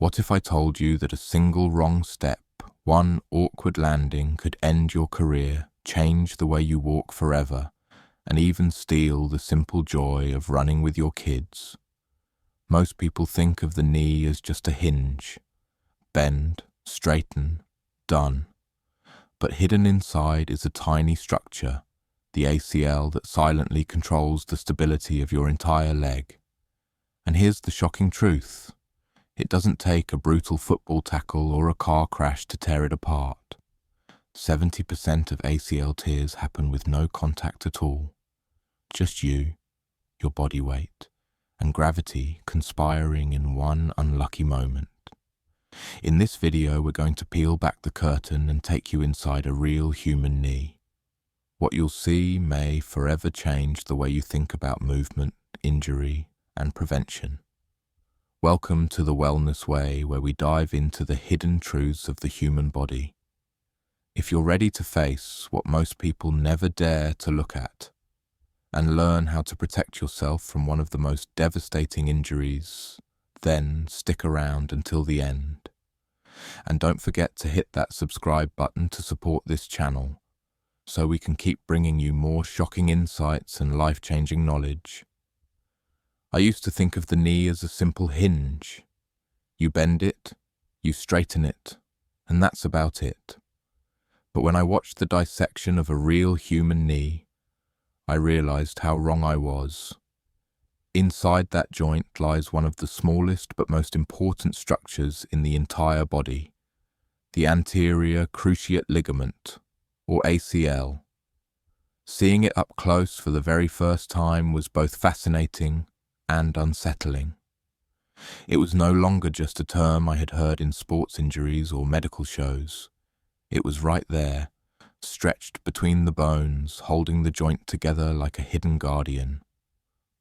What if I told you that a single wrong step, one awkward landing, could end your career, change the way you walk forever, and even steal the simple joy of running with your kids? Most people think of the knee as just a hinge. Bend, straighten, done. But hidden inside is a tiny structure, the ACL, that silently controls the stability of your entire leg. And here's the shocking truth. It doesn't take a brutal football tackle or a car crash to tear it apart. 70% of ACL tears happen with no contact at all. Just you, your body weight, and gravity conspiring in one unlucky moment. In this video, we're going to peel back the curtain and take you inside a real human knee. What you'll see may forever change the way you think about movement, injury, and prevention. Welcome to the Wellness Way, where we dive into the hidden truths of the human body. If you're ready to face what most people never dare to look at, and learn how to protect yourself from one of the most devastating injuries, then stick around until the end. And don't forget to hit that subscribe button to support this channel, so we can keep bringing you more shocking insights and life-changing knowledge. I used to think of the knee as a simple hinge. You bend it, you straighten it, and that's about it. But when I watched the dissection of a real human knee, I realized how wrong I was. Inside that joint lies one of the smallest but most important structures in the entire body, the anterior cruciate ligament, or ACL. Seeing it up close for the very first time was both fascinating and unsettling. It was no longer just a term I had heard in sports injuries or medical shows. It was right there, stretched between the bones, holding the joint together like a hidden guardian.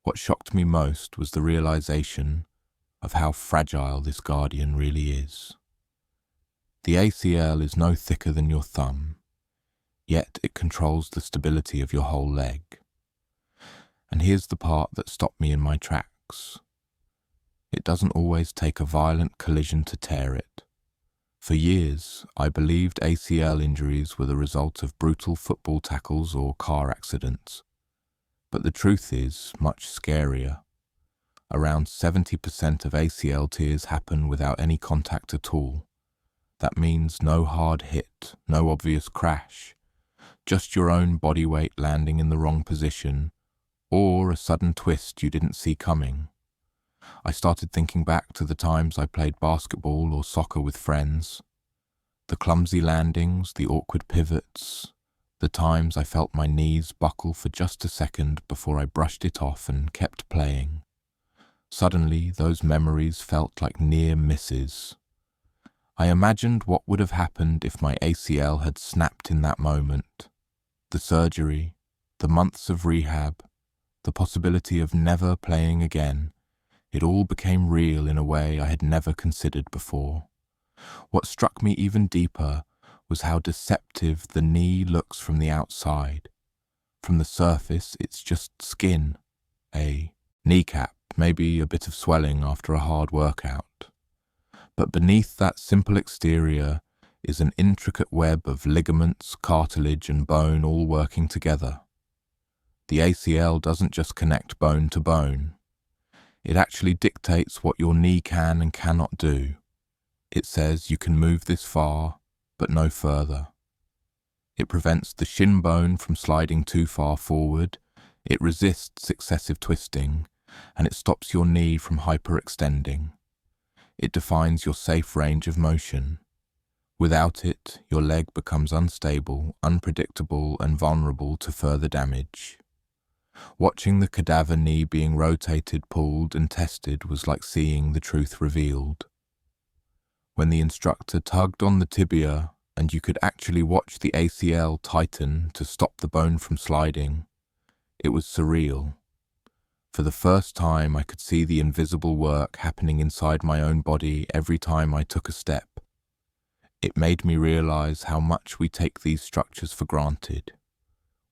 What shocked me most was the realization of how fragile this guardian really is. The ACL is no thicker than your thumb, yet it controls the stability of your whole leg. And here's the part that stopped me in my tracks. It doesn't always take a violent collision to tear it. For years, I believed ACL injuries were the result of brutal football tackles or car accidents. But the truth is much scarier. Around 70% of ACL tears happen without any contact at all. That means no hard hit, no obvious crash, just your own body weight landing in the wrong position, or a sudden twist you didn't see coming. I started thinking back to the times I played basketball or soccer with friends. The clumsy landings, the awkward pivots, the times I felt my knees buckle for just a second before I brushed it off and kept playing. Suddenly, those memories felt like near misses. I imagined what would have happened if my ACL had snapped in that moment. The surgery, the months of rehab, the possibility of never playing again, it all became real in a way I had never considered before. What struck me even deeper was how deceptive the knee looks from the outside. From the surface, it's just skin, a kneecap, maybe a bit of swelling after a hard workout. But beneath that simple exterior is an intricate web of ligaments, cartilage, and bone all working together. The ACL doesn't just connect bone to bone. It actually dictates what your knee can and cannot do. It says you can move this far, but no further. It prevents the shin bone from sliding too far forward, it resists excessive twisting, and it stops your knee from hyperextending. It defines your safe range of motion. Without it, your leg becomes unstable, unpredictable, and vulnerable to further damage. Watching the cadaver knee being rotated, pulled, and tested was like seeing the truth revealed. When the instructor tugged on the tibia and you could actually watch the ACL tighten to stop the bone from sliding, it was surreal. For the first time, I could see the invisible work happening inside my own body every time I took a step. It made me realize how much we take these structures for granted.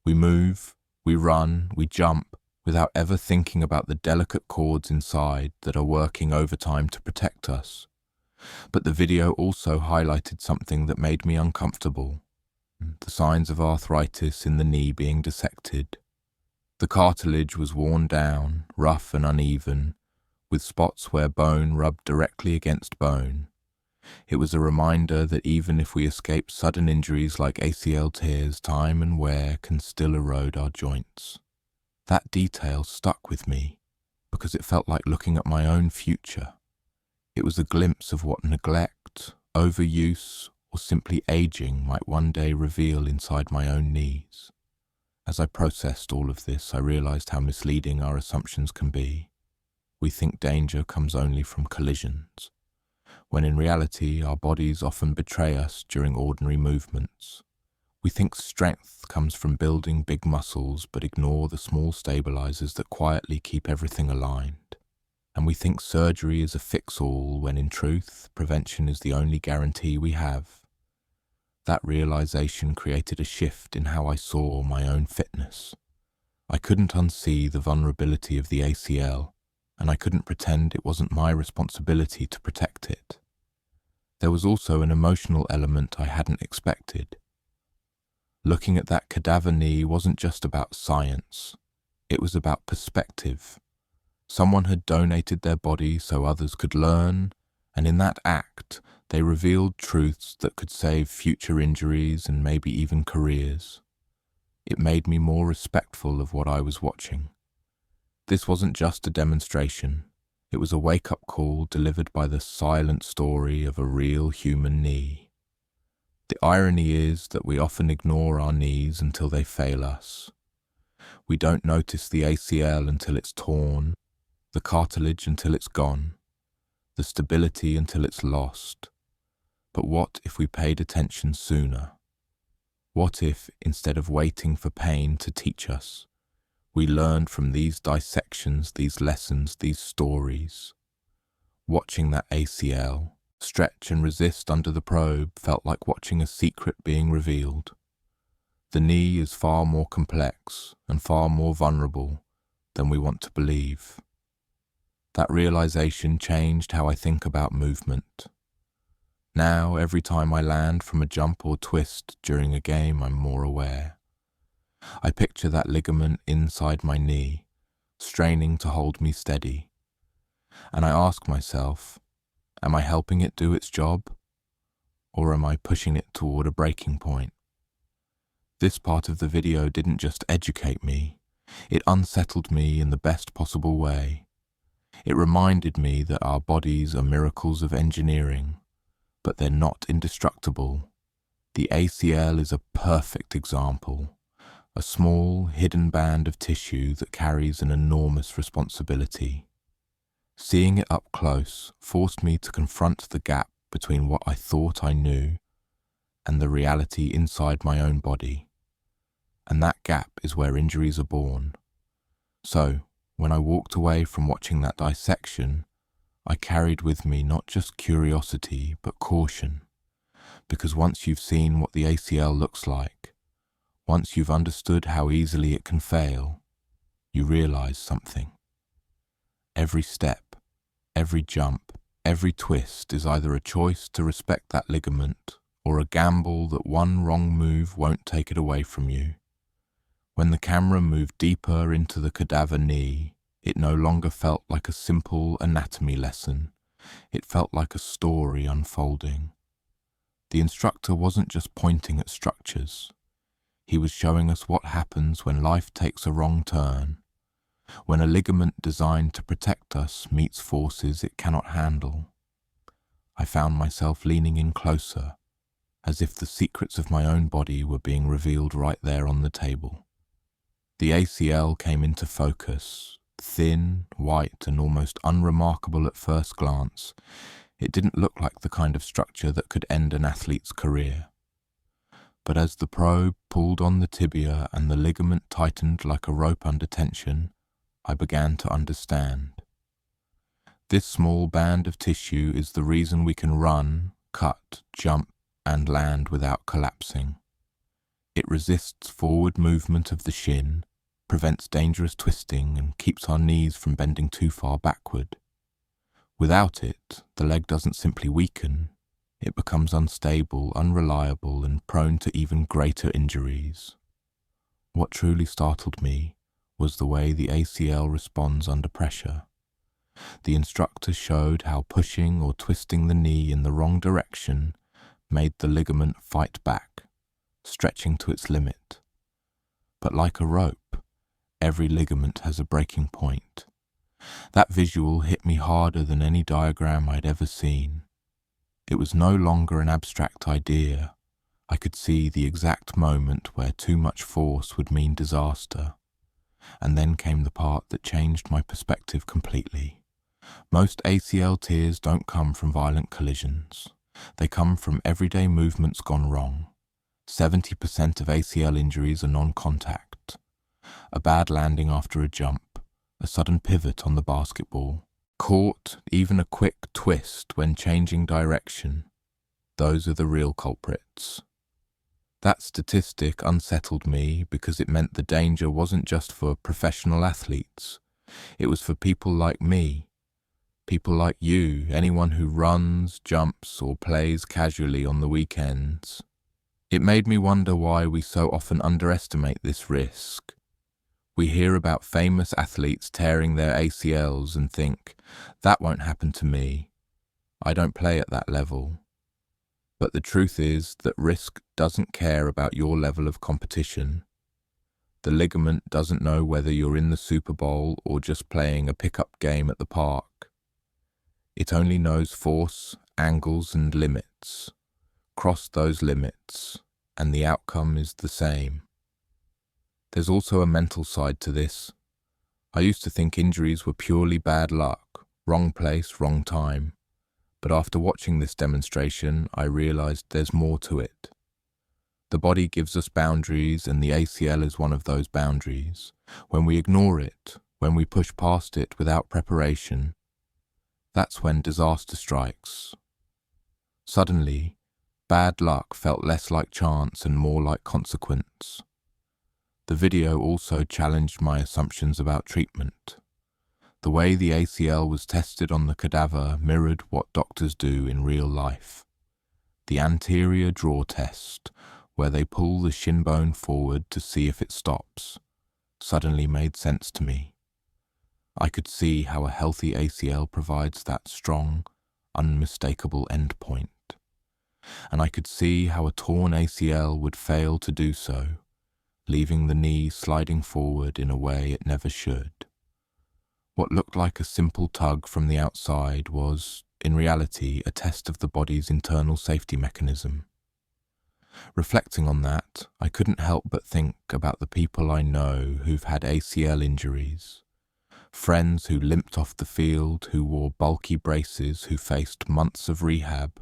We move, we run, we jump, without ever thinking about the delicate cords inside that are working overtime to protect us. But the video also highlighted something that made me uncomfortable: the signs of arthritis in the knee being dissected. The cartilage was worn down, rough and uneven, with spots where bone rubbed directly against bone. It was a reminder that even if we escape sudden injuries like ACL tears, time and wear can still erode our joints. That detail stuck with me because it felt like looking at my own future. It was a glimpse of what neglect, overuse, or simply aging might one day reveal inside my own knees. As I processed all of this, I realized how misleading our assumptions can be. We think danger comes only from collisions, when in reality our bodies often betray us during ordinary movements. We think strength comes from building big muscles but ignore the small stabilizers that quietly keep everything aligned. And we think surgery is a fix-all when in truth, prevention is the only guarantee we have. That realization created a shift in how I saw my own fitness. I couldn't unsee the vulnerability of the ACL, and I couldn't pretend it wasn't my responsibility to protect it. There was also an emotional element I hadn't expected. Looking at that cadaver knee wasn't just about science, it was about perspective. Someone had donated their body so others could learn, and in that act, they revealed truths that could save future injuries and maybe even careers. It made me more respectful of what I was watching. This wasn't just a demonstration, it was a wake-up call delivered by the silent story of a real human knee. The irony is that we often ignore our knees until they fail us. We don't notice the ACL until it's torn, the cartilage until it's gone, the stability until it's lost. But what if we paid attention sooner? What if, instead of waiting for pain to teach us, we learned from these dissections, these lessons, these stories? Watching that ACL stretch and resist under the probe felt like watching a secret being revealed. The knee is far more complex and far more vulnerable than we want to believe. That realization changed how I think about movement. Now, every time I land from a jump or twist during a game, I'm more aware. I picture that ligament inside my knee, straining to hold me steady. And I ask myself, am I helping it do its job? Or am I pushing it toward a breaking point? This part of the video didn't just educate me, it unsettled me in the best possible way. It reminded me that our bodies are miracles of engineering, but they're not indestructible. The ACL is a perfect example, a small, hidden band of tissue that carries an enormous responsibility. Seeing it up close forced me to confront the gap between what I thought I knew and the reality inside my own body. And that gap is where injuries are born. So, when I walked away from watching that dissection, I carried with me not just curiosity, but caution. Because once you've seen what the ACL looks like, once you've understood how easily it can fail, you realize something. Every step, every jump, every twist is either a choice to respect that ligament or a gamble that one wrong move won't take it away from you. When the camera moved deeper into the cadaver knee, it no longer felt like a simple anatomy lesson. It felt like a story unfolding. The instructor wasn't just pointing at structures. He was showing us what happens when life takes a wrong turn, when a ligament designed to protect us meets forces it cannot handle. I found myself leaning in closer, as if the secrets of my own body were being revealed right there on the table. The ACL came into focus, thin, white, and almost unremarkable at first glance. It didn't look like the kind of structure that could end an athlete's career. But as the probe pulled on the tibia and the ligament tightened like a rope under tension, I began to understand. This small band of tissue is the reason we can run, cut, jump, and land without collapsing. It resists forward movement of the shin, prevents dangerous twisting, and keeps our knees from bending too far backward. Without it, the leg doesn't simply weaken, it becomes unstable, unreliable, and prone to even greater injuries. What truly startled me was the way the ACL responds under pressure. The instructor showed how pushing or twisting the knee in the wrong direction made the ligament fight back, stretching to its limit. But like a rope, every ligament has a breaking point. That visual hit me harder than any diagram I'd ever seen. It was no longer an abstract idea. I could see the exact moment where too much force would mean disaster. And then came the part that changed my perspective completely. Most ACL tears don't come from violent collisions. They come from everyday movements gone wrong. 70% of ACL injuries are non-contact. A bad landing after a jump, a sudden pivot on the basketball, caught, even a quick twist when changing direction. Those are the real culprits. That statistic unsettled me because it meant the danger wasn't just for professional athletes. It was for people like me, people like you, anyone who runs, jumps, or plays casually on the weekends. It made me wonder why we so often underestimate this risk. We hear about famous athletes tearing their ACLs and think, that won't happen to me. I don't play at that level. But the truth is that risk doesn't care about your level of competition. The ligament doesn't know whether you're in the Super Bowl or just playing a pickup game at the park. It only knows force, angles, and limits. Cross those limits, and the outcome is the same. There's also a mental side to this. I used to think injuries were purely bad luck, wrong place, wrong time. But after watching this demonstration, I realized there's more to it. The body gives us boundaries, and the ACL is one of those boundaries. When we ignore it, when we push past it without preparation, that's when disaster strikes. Suddenly, bad luck felt less like chance and more like consequence. The video also challenged my assumptions about treatment. The way the ACL was tested on the cadaver mirrored what doctors do in real life. The anterior draw test, where they pull the shin bone forward to see if it stops, suddenly made sense to me. I could see how a healthy ACL provides that strong, unmistakable endpoint. And I could see how a torn ACL would fail to do so, leaving the knee sliding forward in a way it never should. What looked like a simple tug from the outside was, in reality, a test of the body's internal safety mechanism. Reflecting on that, I couldn't help but think about the people I know who've had ACL injuries. Friends who limped off the field, who wore bulky braces, who faced months of rehab.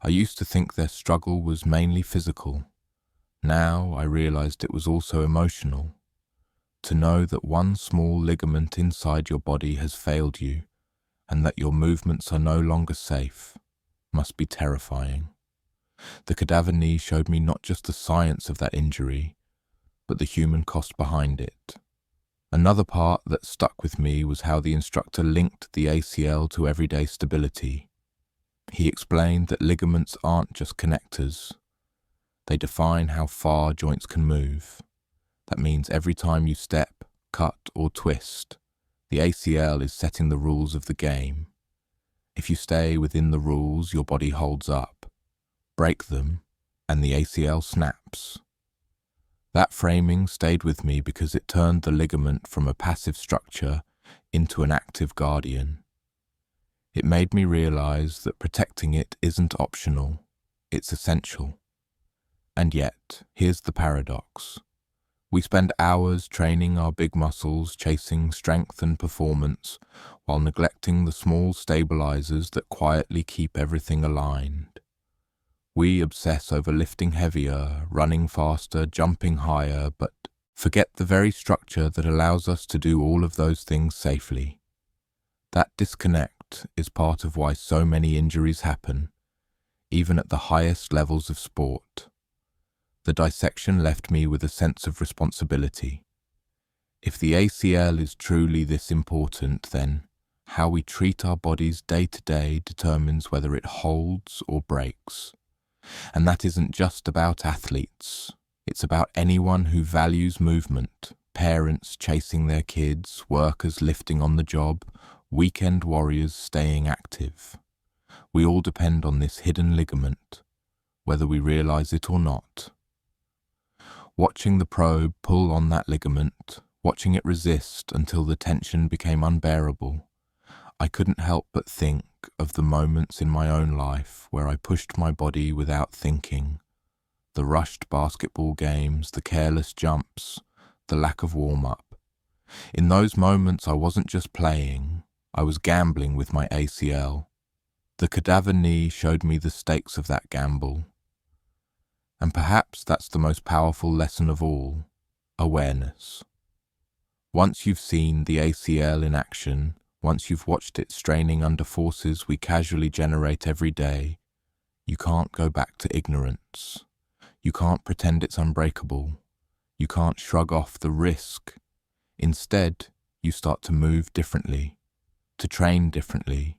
I used to think their struggle was mainly physical. Now I realized it was also emotional. To know that one small ligament inside your body has failed you, and that your movements are no longer safe, must be terrifying. The cadaver knee showed me not just the science of that injury, but the human cost behind it. Another part that stuck with me was how the instructor linked the ACL to everyday stability. He explained that ligaments aren't just connectors. They define how far joints can move. That means every time you step, cut, or twist, the ACL is setting the rules of the game. If you stay within the rules, your body holds up. Break them, and the ACL snaps. That framing stayed with me because it turned the ligament from a passive structure into an active guardian. It made me realize that protecting it isn't optional, it's essential. And yet, here's the paradox. We spend hours training our big muscles, chasing strength and performance, while neglecting the small stabilizers that quietly keep everything aligned. We obsess over lifting heavier, running faster, jumping higher, but forget the very structure that allows us to do all of those things safely. That disconnect is part of why so many injuries happen, even at the highest levels of sport. The dissection left me with a sense of responsibility. If the ACL is truly this important, then How we treat our bodies day to day determines whether it holds or breaks. And that isn't just about athletes. It's about anyone who values movement, parents chasing their kids, workers lifting on the job, weekend warriors staying active. We all depend on this hidden ligament, whether we realize it or not. Watching the probe pull on that ligament, watching it resist until the tension became unbearable, I couldn't help but think of the moments in my own life where I pushed my body without thinking. The rushed basketball games, the careless jumps, the lack of warm-up. In those moments I wasn't just playing, I was gambling with my ACL. The cadaver knee showed me the stakes of that gamble. And perhaps that's the most powerful lesson of all, awareness. Once you've seen the ACL in action, once you've watched it straining under forces we casually generate every day, you can't go back to ignorance. You can't pretend it's unbreakable. You can't shrug off the risk. Instead, you start to move differently, to train differently,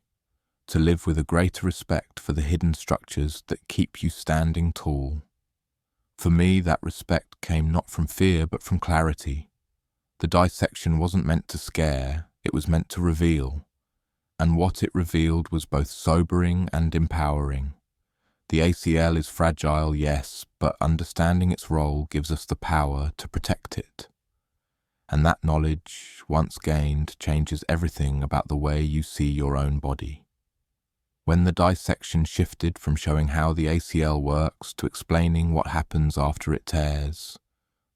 to live with a greater respect for the hidden structures that keep you standing tall. For me, that respect came not from fear but from clarity. The dissection wasn't meant to scare, it was meant to reveal. And what it revealed was both sobering and empowering. The ACL is fragile, yes, but understanding its role gives us the power to protect it. And that knowledge, once gained, changes everything about the way you see your own body. When the dissection shifted from showing how the ACL works to explaining what happens after it tears,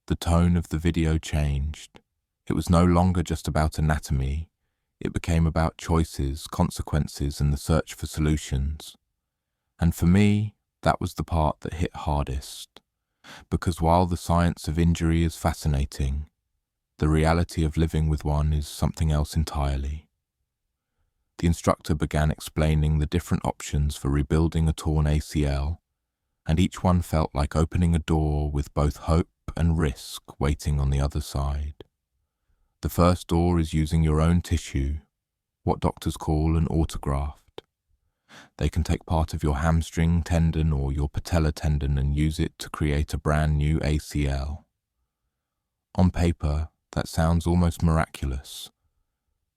the tone of the video changed. It was no longer just about anatomy. It became about choices, consequences, and the search for solutions. And for me, that was the part that hit hardest. Because while the science of injury is fascinating, the reality of living with one is something else entirely. The instructor began explaining the different options for rebuilding a torn ACL, and each one felt like opening a door with both hope and risk waiting on the other side. The first door is using your own tissue, what doctors call an autograft. They can take part of your hamstring tendon or your patellar tendon and use it to create a brand new ACL. On paper, that sounds almost miraculous.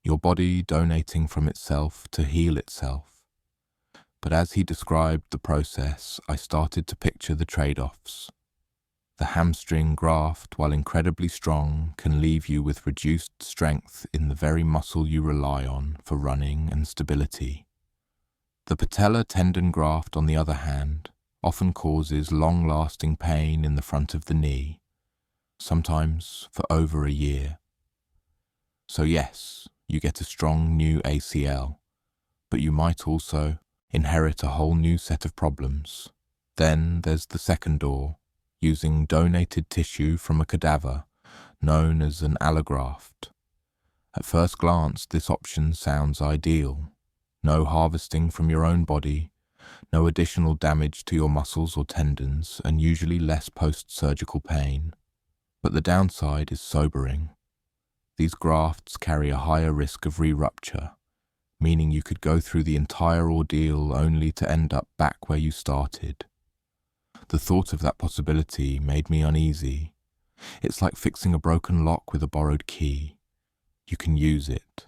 Your body donating from itself to heal itself. But as he described the process, I started to picture the trade-offs. The hamstring graft, while incredibly strong, can leave you with reduced strength in the very muscle you rely on for running and stability. The patellar tendon graft, on the other hand, often causes long-lasting pain in the front of the knee, sometimes for over a year. So yes, you get a strong new ACL, but you might also inherit a whole new set of problems. Then there's the second door, using donated tissue from a cadaver, known as an allograft. At first glance, this option sounds ideal. No harvesting from your own body, no additional damage to your muscles or tendons, and usually less post-surgical pain. But the downside is sobering. These grafts carry a higher risk of re-rupture, meaning you could go through the entire ordeal only to end up back where you started. The thought of that possibility made me uneasy. It's like fixing a broken lock with a borrowed key. You can use it,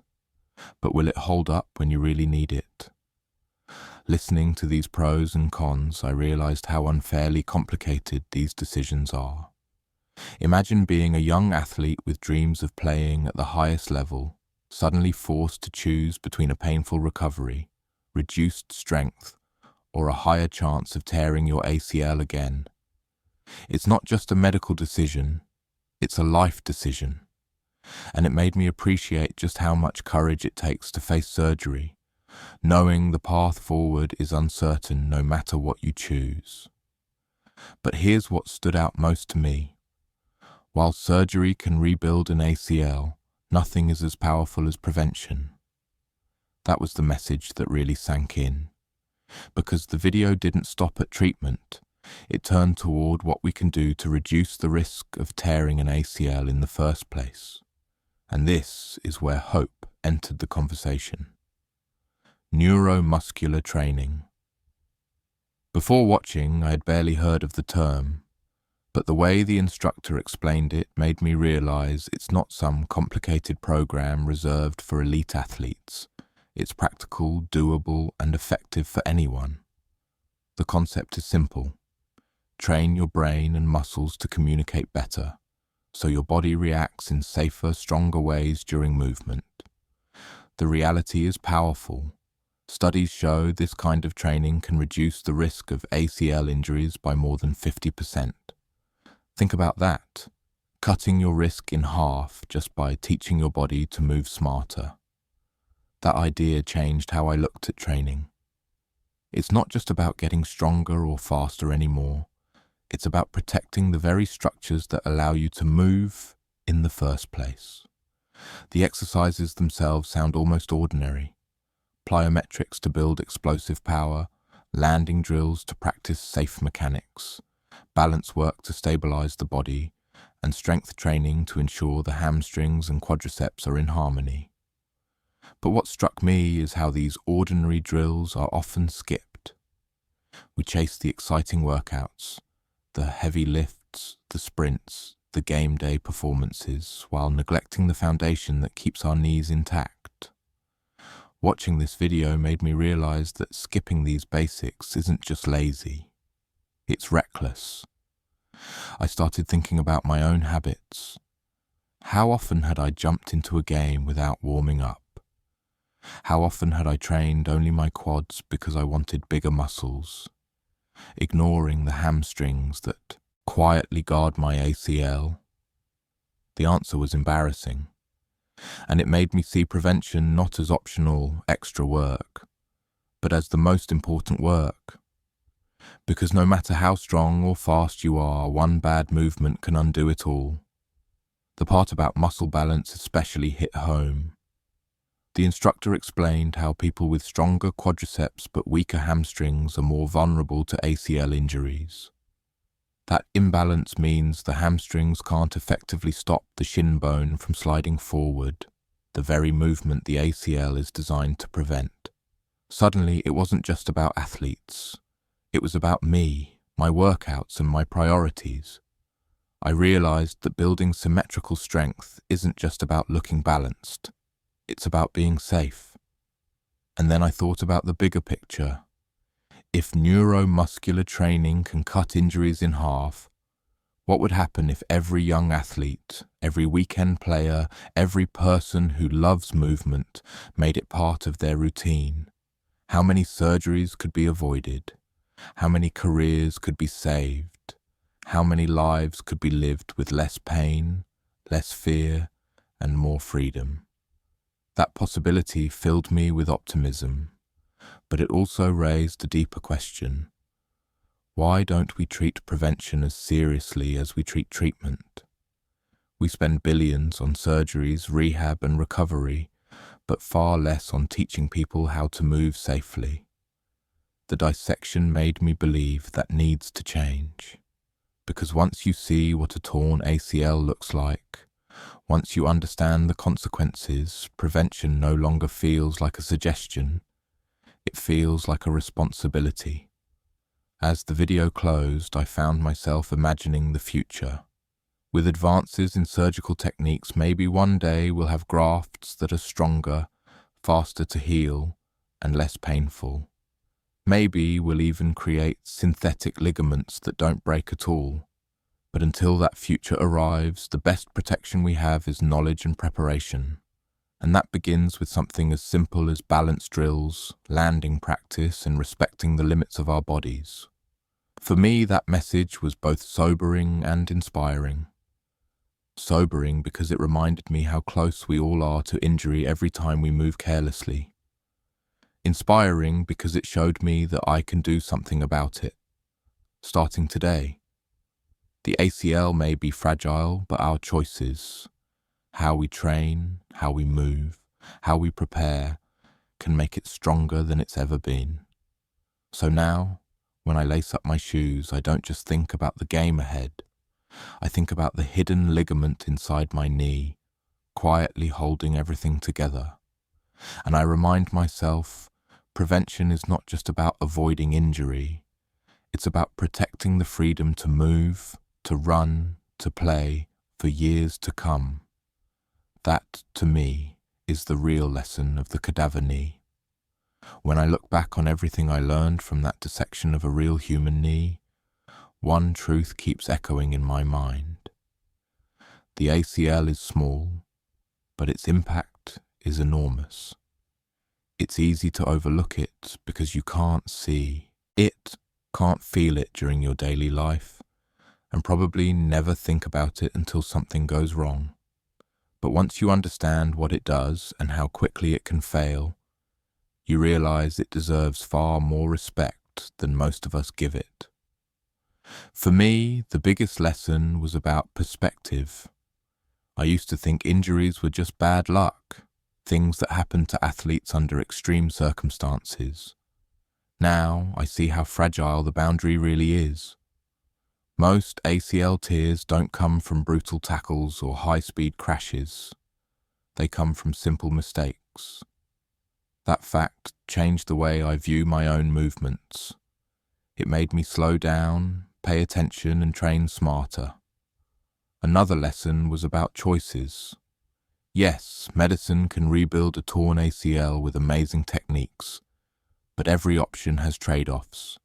but will it hold up when you really need it? Listening to these pros and cons, I realized how unfairly complicated these decisions are. Imagine being a young athlete with dreams of playing at the highest level, suddenly forced to choose between a painful recovery, reduced strength, or a higher chance of tearing your ACL again. It's not just a medical decision, it's a life decision. And it made me appreciate just how much courage it takes to face surgery, knowing the path forward is uncertain no matter what you choose. But here's what stood out most to me. While surgery can rebuild an ACL, nothing is as powerful as prevention. That was the message that really sank in. Because the video didn't stop at treatment, it turned toward what we can do to reduce the risk of tearing an ACL in the first place. And this is where hope entered the conversation. Neuromuscular training. Before watching, I had barely heard of the term, but the way the instructor explained it made me realize it's not some complicated program reserved for elite athletes. It's practical, doable, and effective for anyone. The concept is simple. Train your brain and muscles to communicate better, so your body reacts in safer, stronger ways during movement. The reality is powerful. Studies show this kind of training can reduce the risk of ACL injuries by more than 50%. Think about that, cutting your risk in half just by teaching your body to move smarter. That idea changed how I looked at training. It's not just about getting stronger or faster anymore. It's about protecting the very structures that allow you to move in the first place. The exercises themselves sound almost ordinary. Plyometrics to build explosive power, landing drills to practice safe mechanics, balance work to stabilize the body, and strength training to ensure the hamstrings and quadriceps are in harmony. But what struck me is how these ordinary drills are often skipped. We chase the exciting workouts, the heavy lifts, the sprints, the game day performances, while neglecting the foundation that keeps our knees intact. Watching this video made me realize that skipping these basics isn't just lazy. It's reckless. I started thinking about my own habits. How often had I jumped into a game without warming up? How often had I trained only my quads because I wanted bigger muscles, ignoring the hamstrings that quietly guard my ACL? The answer was embarrassing, and it made me see prevention not as optional extra work, but as the most important work. Because no matter how strong or fast you are, one bad movement can undo it all. The part about muscle balance especially hit home. The instructor explained how people with stronger quadriceps but weaker hamstrings are more vulnerable to ACL injuries. That imbalance means the hamstrings can't effectively stop the shin bone from sliding forward, the very movement the ACL is designed to prevent. Suddenly, it wasn't just about athletes. It was about me, my workouts, and my priorities. I realized that building symmetrical strength isn't just about looking balanced. It's about being safe. And then I thought about the bigger picture. If neuromuscular training can cut injuries in half, what would happen if every young athlete, every weekend player, every person who loves movement made it part of their routine? How many surgeries could be avoided? How many careers could be saved? How many lives could be lived with less pain, less fear, and more freedom? That possibility filled me with optimism, but it also raised a deeper question. Why don't we treat prevention as seriously as we treat treatment? We spend billions on surgeries, rehab, and recovery, but far less on teaching people how to move safely. The dissection made me believe that needs to change, because once you see what a torn ACL looks like, once you understand the consequences, prevention no longer feels like a suggestion. It feels like a responsibility. As the video closed, I found myself imagining the future. With advances in surgical techniques, maybe one day we'll have grafts that are stronger, faster to heal, and less painful. Maybe we'll even create synthetic ligaments that don't break at all. But until that future arrives, the best protection we have is knowledge and preparation. And that begins with something as simple as balance drills, landing practice, and respecting the limits of our bodies. For me, that message was both sobering and inspiring. Sobering because it reminded me how close we all are to injury every time we move carelessly. Inspiring because it showed me that I can do something about it, starting today. The ACL may be fragile, but our choices, how we train, how we move, how we prepare, can make it stronger than it's ever been. So now, when I lace up my shoes, I don't just think about the game ahead. I think about the hidden ligament inside my knee, quietly holding everything together. And I remind myself, prevention is not just about avoiding injury. It's about protecting the freedom to move, to run, to play for years to come. That, to me, is the real lesson of the cadaver knee. When I look back on everything I learned from that dissection of a real human knee, one truth keeps echoing in my mind. The ACL is small, but its impact is enormous. It's easy to overlook it because you can't see it, can't feel it during your daily life, and probably never think about it until something goes wrong. But once you understand what it does and how quickly it can fail, you realize it deserves far more respect than most of us give it. For me, the biggest lesson was about perspective. I used to think injuries were just bad luck, things that happen to athletes under extreme circumstances. Now I see how fragile the boundary really is. Most ACL tears don't come from brutal tackles or high-speed crashes. They come from simple mistakes. That fact changed the way I view my own movements. It made me slow down, pay attention, and train smarter. Another lesson was about choices. Yes, medicine can rebuild a torn ACL with amazing techniques, but every option has trade-offs: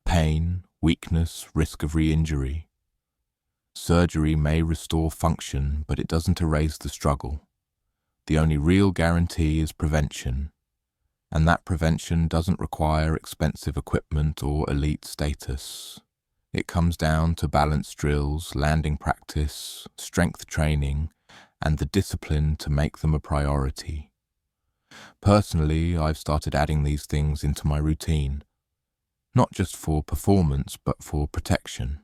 pain, weakness, risk of re-injury. Surgery may restore function, but it doesn't erase the struggle. The only real guarantee is prevention, and that prevention doesn't require expensive equipment or elite status. It comes down to balance drills, landing practice, strength training, and the discipline to make them a priority. Personally, I've started adding these things into my routine, not just for performance, but for protection.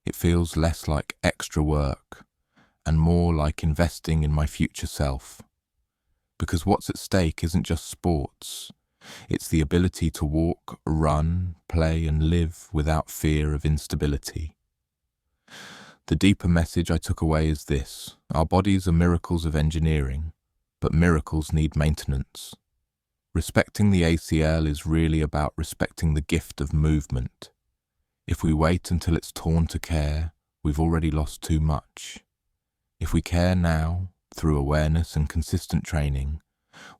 It feels less like extra work and more like investing in my future self. Because what's at stake isn't just sports. It's the ability to walk, run, play, and live without fear of instability. The deeper message I took away is this: our bodies are miracles of engineering, but miracles need maintenance. Respecting the ACL is really about respecting the gift of movement. If we wait until it's torn to care, we've already lost too much. If we care now, through awareness and consistent training,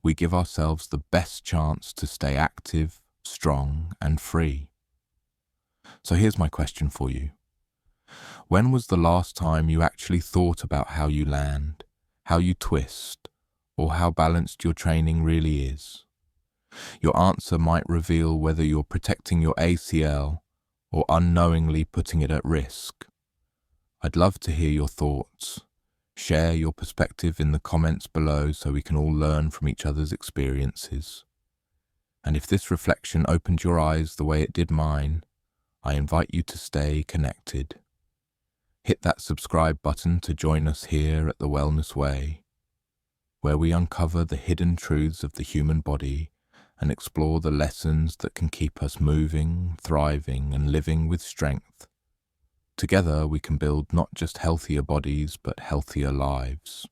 we give ourselves the best chance to stay active, strong, and free. So here's my question for you. When was the last time you actually thought about how you land, how you twist, or how balanced your training really is? Your answer might reveal whether you're protecting your ACL or unknowingly putting it at risk. I'd love to hear your thoughts. Share your perspective in the comments below so we can all learn from each other's experiences. And if this reflection opened your eyes the way it did mine, I invite you to stay connected. Hit that subscribe button to join us here at The Wellness Way, where we uncover the hidden truths of the human body and explore the lessons that can keep us moving, thriving, and living with strength. Together we can build not just healthier bodies, but healthier lives.